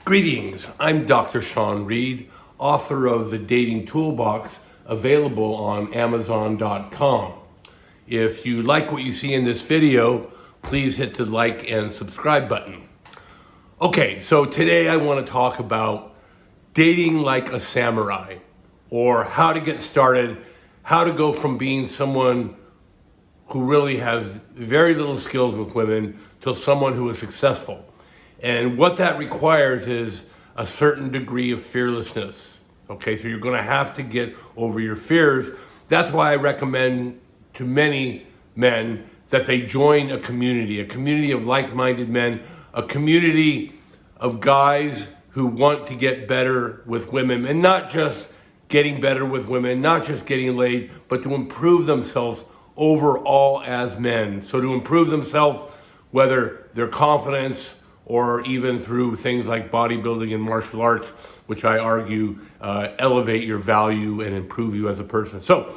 Greetings, I'm Dr. Sean Reed, author of The Dating Toolbox, available on Amazon.com. If you like what you see in this video, please hit the like and subscribe button. Okay, so today I want to talk about dating like a samurai, or how to get started, how to go from being someone who really has very little skills with women to someone who is successful. And what that requires is a certain degree of fearlessness. Okay, so you're going to have to get over your fears. That's why I recommend to many men that they join a community of like-minded men, a community of guys who want to get better with women, and not just getting better with women, not just getting laid, but to improve themselves overall as men. So to improve themselves, whether their confidence, or even through things like bodybuilding and martial arts, which I argue elevate your value and improve you as a person. So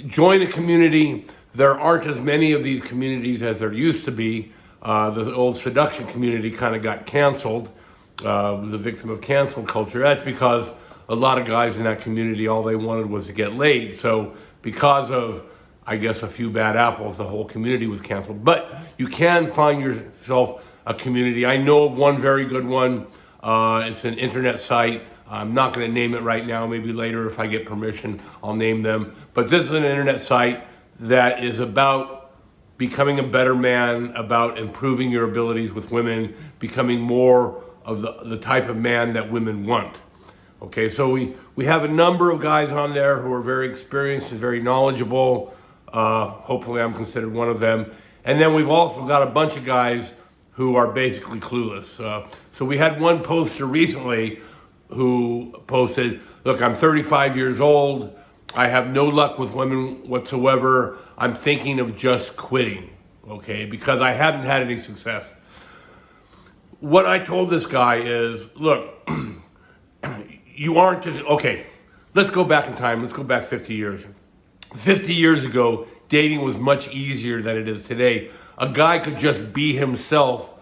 join a community. There aren't as many of these communities as there used to be. The old seduction community kind of got canceled, the victim of cancel culture. That's because a lot of guys in that community, all they wanted was to get laid. So because of, I guess, a few bad apples, the whole community was canceled. But you can find yourself a community. I know of one very good one. It's an internet site. I'm not going to name it right now. Maybe later, if I get permission, I'll name them. But this is an internet site that is about becoming a better man, about improving your abilities with women, becoming more of the type of man that women want. Okay, so we have a number of guys on there who are very experienced and very knowledgeable. Hopefully I'm considered one of them. And then we've also got a bunch of guys who are basically clueless. So we had one poster recently who posted, look, I'm 35 years old. I have no luck with women whatsoever. I'm thinking of just quitting, okay, because I haven't had any success. What I told this guy is, look, you aren't just, okay, let's go back in time. Let's go back 50 years. 50 years ago, dating was much easier than it is today. A guy could just be himself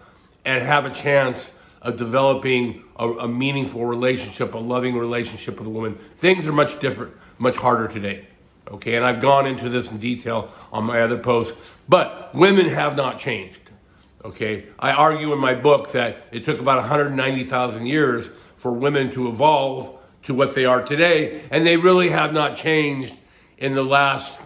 and have a chance of developing a meaningful relationship, a loving relationship with a woman. Things are much different, much harder today. Okay, and I've gone into this in detail on my other posts, but women have not changed. Okay, I argue in my book that it took about 190,000 years for women to evolve to what they are today, and they really have not changed in the last,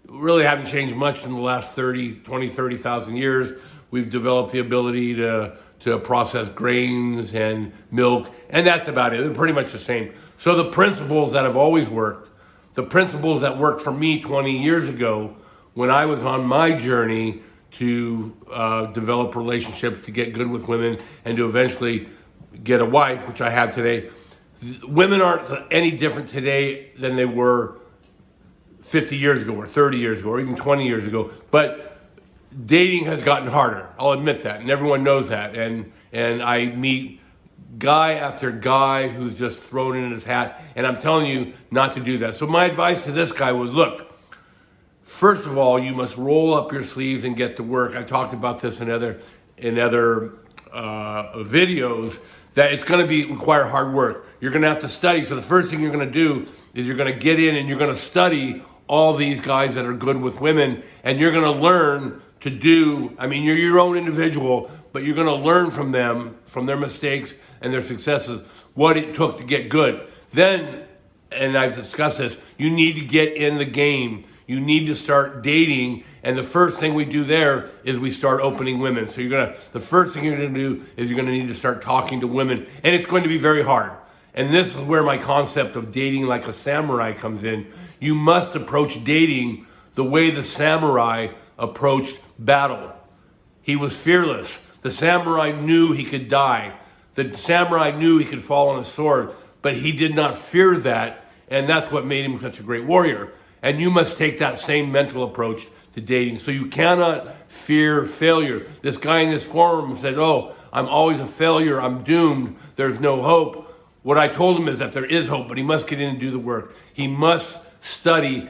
really haven't changed much in the last 30,000 years. We've developed the ability to process grains and milk, and that's about it. They're pretty much the same. So the principles that have always worked, the principles that worked for me 20 years ago when I was on my journey to develop relationships, to get good with women, and to eventually get a wife, which I have today, women aren't any different today than they were 50 years ago or 30 years ago or even 20 years ago. But dating has gotten harder. I'll admit that, and everyone knows that. And I meet guy after guy who's just thrown in his hat, and I'm telling you not to do that. So my advice to this guy was, look, first of all, you must roll up your sleeves and get to work. I talked about this in other videos, that it's going to require hard work. You're going to have to study. So the first thing you're going to do is you're going to get in and you're going to study all these guys that are good with women, and you're going to learn to do, I mean, you're your own individual, but you're going to learn from them, from their mistakes and their successes, what it took to get good. Then, and I've discussed this, you need to get in the game. You need to start dating, and the first thing we do there is we start opening women. So the first thing you're going to do is you're going to need to start talking to women, and it's going to be very hard. And this is where my concept of dating like a samurai comes in. You must approach dating the way the samurai approached battle. He was fearless. The samurai knew he could die. The samurai knew he could fall on a sword, but he did not fear that, and that's what made him such a great warrior. And you must take that same mental approach to dating. So you cannot fear failure. This guy in this forum said, oh, I'm always a failure. I'm doomed. There's no hope. What I told him is that there is hope, but he must get in and do the work. He must study,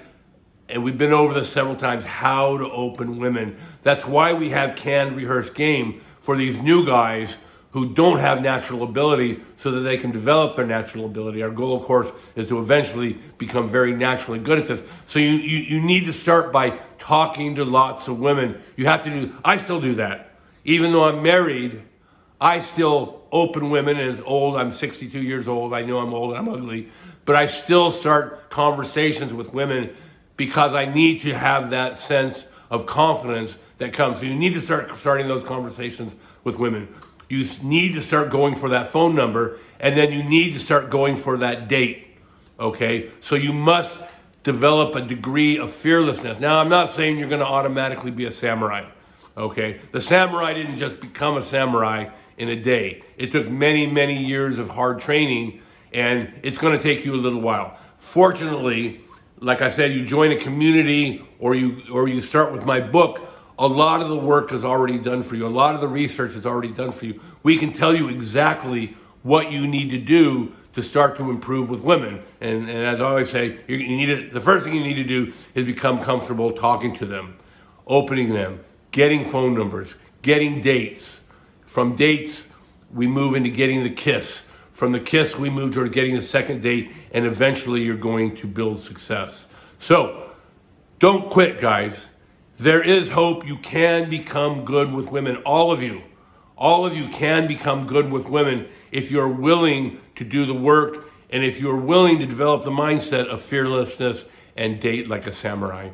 and we've been over this several times, how to open women. That's why we have canned, rehearsed game for these new guys who don't have natural ability so that they can develop their natural ability. Our goal, of course, is to eventually become very naturally good at this. So you need to start by talking to lots of women. You have to do, I still do that. Even though I'm married, I still open women, and as old, I'm 62 years old. I know I'm old and I'm ugly, but I still start conversations with women because I need to have that sense of confidence that comes. So you need to start starting those conversations with women. You need to start going for that phone number, and then you need to start going for that date, okay? So you must develop a degree of fearlessness. Now, I'm not saying you're gonna automatically be a samurai, okay? The samurai didn't just become a samurai in a day. It took many, many years of hard training, and it's gonna take you a little while. Fortunately, like I said, you join a community or you start with my book, a lot of the work is already done for you. A lot of the research is already done for you. We can tell you exactly what you need to do to start to improve with women. And as I always say, the first thing you need to do is become comfortable talking to them, opening them, getting phone numbers, getting dates. From dates, we move into getting the kiss. From the kiss, we move toward getting the second date, and eventually you're going to build success. So, don't quit, guys. There is hope. You can become good with women. All of you can become good with women if you're willing to do the work and if you're willing to develop the mindset of fearlessness and date like a samurai.